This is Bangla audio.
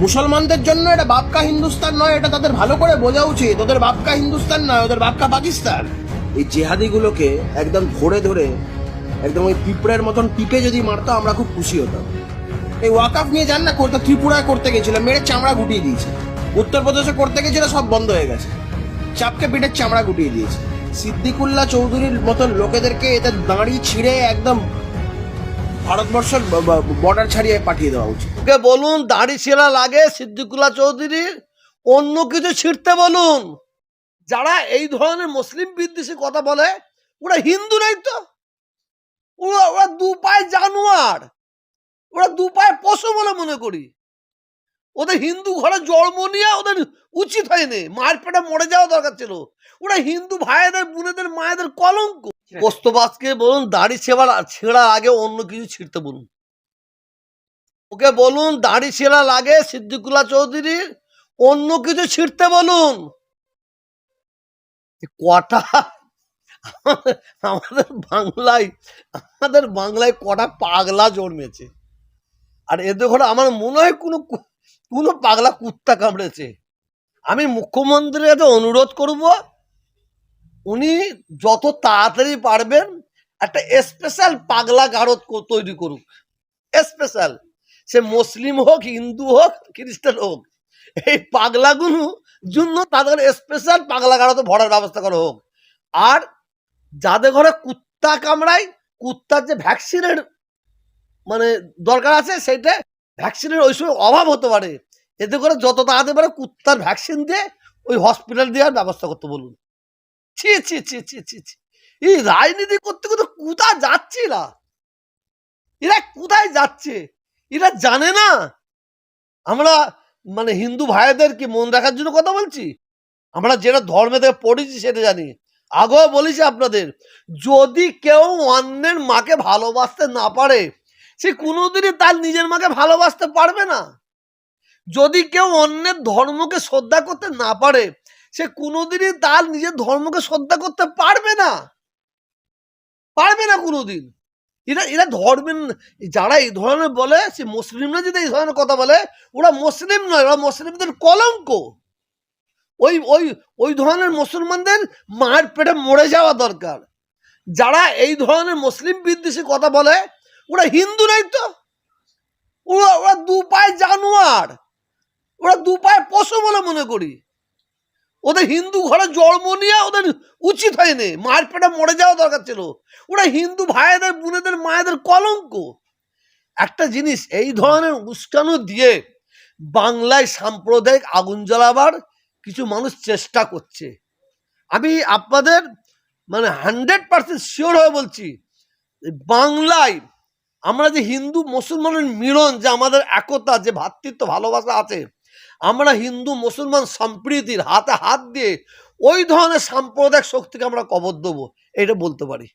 মুসলমানদের জন্য এটা বাপকা হিন্দুস্তান নয়, এটা তাদের ভালো করে বোঝা উচিত। ওদের বাপকা হিন্দুস্তান নয়, ওদের বাপকা পাকিস্তান। এই জেহাদিগুলোকে একদম ধরে ধরে একদম ওই পিঁপড়ের মতন টিপে যদি মারতো আমরা খুব খুশি হতাম। এই ওয়াকাফ নিয়ে যান না করতে, ত্রিপুরায় করতে গেছিল, মেরে চামড়া গুটিয়ে দিয়েছে। উত্তরপ্রদেশে করতে গেছিল, সব বন্ধ হয়ে গেছে, চাপকে পিঠের চামড়া গুটিয়ে দিয়েছে। সিদ্দিকুল্লাহ চৌধুরীর মতন লোকেদেরকে এতে দাঁড়ি ছিঁড়ে একদম ভারতবর্ষের বর্ডার ছাড়িয়ে পাঠিয়ে দেওয়া উচিত। ওকে বলুন দাড়ি ছেঁড়া লাগে সিদ্দিকুল্লাহ চৌধুরীর, অন্য কিছু ছিঁড়তে বলুন। যারা এই ধরনের মুসলিম বিদ্বেষী কথা বলে ওরা হিন্দু নাই তো, ওরা দু পায়ে জানোয়ার, ওরা দু পায়ে পশু বলে মনে করি। ওদের হিন্দু ঘরে জন্ম নিয়ে ওদের উচিত হয়নি, মায়ের পেটে মরে যাওয়া দরকার ছিল। ওরা হিন্দু ভাইদের বোনেদের মায়েদের কলঙ্ক। পোস্তবাসকে বলুন দাড়ি ছেঁড়ার আগে অন্য কিছু ছিঁড়তে বলুন। ওকে বলুন দাড়ি ছেঁড়া লাগে সিদ্দিকুল্লাহ চৌধুরীর, অন্য কিছু ছিঁড়তে বলুন। কটা আমাদের বাংলায় কটা পাগলা জন্মেছে, আর এদের ঘরে আমার মনে হয় কোনো পাগলা কুত্তা কামড়েছে। আমি মুখ্যমন্ত্রীর কাছে অনুরোধ করব, উনি যত তাড়াতাড়ি পারবেন একটা স্পেশাল পাগলা গারদ তৈরি করুক। স্পেশাল, সে মুসলিম হোক, হিন্দু হোক, খ্রিস্টান হোক, এই পাগলাগুলো জন্য তাদের স্পেশাল পাগলা গারদে ভরার ব্যবস্থা করা হোক। আর যাদের ঘরে কুত্তা কামড়ায়, কুত্তার যে ভ্যাকসিনের মানে দরকার আছে, সেইটা ভ্যাকসিনের ওই সময় অভাব হতে পারে, এতে করে যত তাড়াতাড়ি পারে কুত্তার ভ্যাকসিন দিয়ে ওই হসপিটাল দেওয়ার ব্যবস্থা করতে বলুন। ছি ছি ছি ছি ছি ছি, এই রাজনীতি করতে করতে কোথায় যাচ্ছে এরা কোথায় যাচ্ছে? এরা জানে না আমরা মানে হিন্দু ভাইদেরকে মন রাখার জন্য কথা বলছি। আমরা যেটা ধর্মে থেকে পড়েছি সেটা জানি। আগেও বলেছি আপনাদের, যদি কেউ অন্যের মাকে ভালোবাসতে না পারে সে কোনোদিনই তার নিজের মাকে ভালোবাসতে পারবে না। যদি কেউ অন্যের ধর্মকে শ্রদ্ধা করতে না পারে সে কোনোদিনই তার নিজের ধর্মকে শ্রদ্ধা করতে পারবে না, পারবে না কোনোদিন। এরা ধর্মের, যারা এই ধরনের বলে, সে মুসলিমরা যদি এই ধরনের কথা বলে ওরা মুসলিম নয়, ওরা মুসলিমদের কলঙ্ক। ওই ওই ওই ধরনের মুসলমানদের মায়ের পেটে মরে যাওয়া দরকার। যারা এই ধরনের মুসলিম বিদ্বেষী কথা বলে ওরা হিন্দু নাই তো, ওরা দু পায়ে জানোয়ার, ওরা দু পায়ে পশু বলে মনে করি। ওদের হিন্দু ঘরে জন্ম নিয়ে ওদের উচিত হয়নি, মায়ের পেটে মরে যাওয়া দরকার ছিল। ওরা হিন্দু ভাইদের বোনেদের মায়েদের কলঙ্ক। একটা জিনিস, এই ধরনের উস্কানো দিয়ে বাংলায় সাম্প্রদায়িক আগুন জ্বালাবার কিছু মানুষ চেষ্টা করছে। আমি আপনাদের মানে 100% শিওর হয়ে বলছি, বাংলায় আমরা যে হিন্দু মুসলমানের মিলন, যে আমাদের একতা, যে ভ্রাতৃত্ব ভালোবাসা আছে, আমরা হিন্দু মুসলমান সম্প্রীতির হাতে হাত দিয়ে ওই ধরনের সাম্প্রদায়িক শক্তিকে আমরা কবর দেবো, এটা বলতে পারি।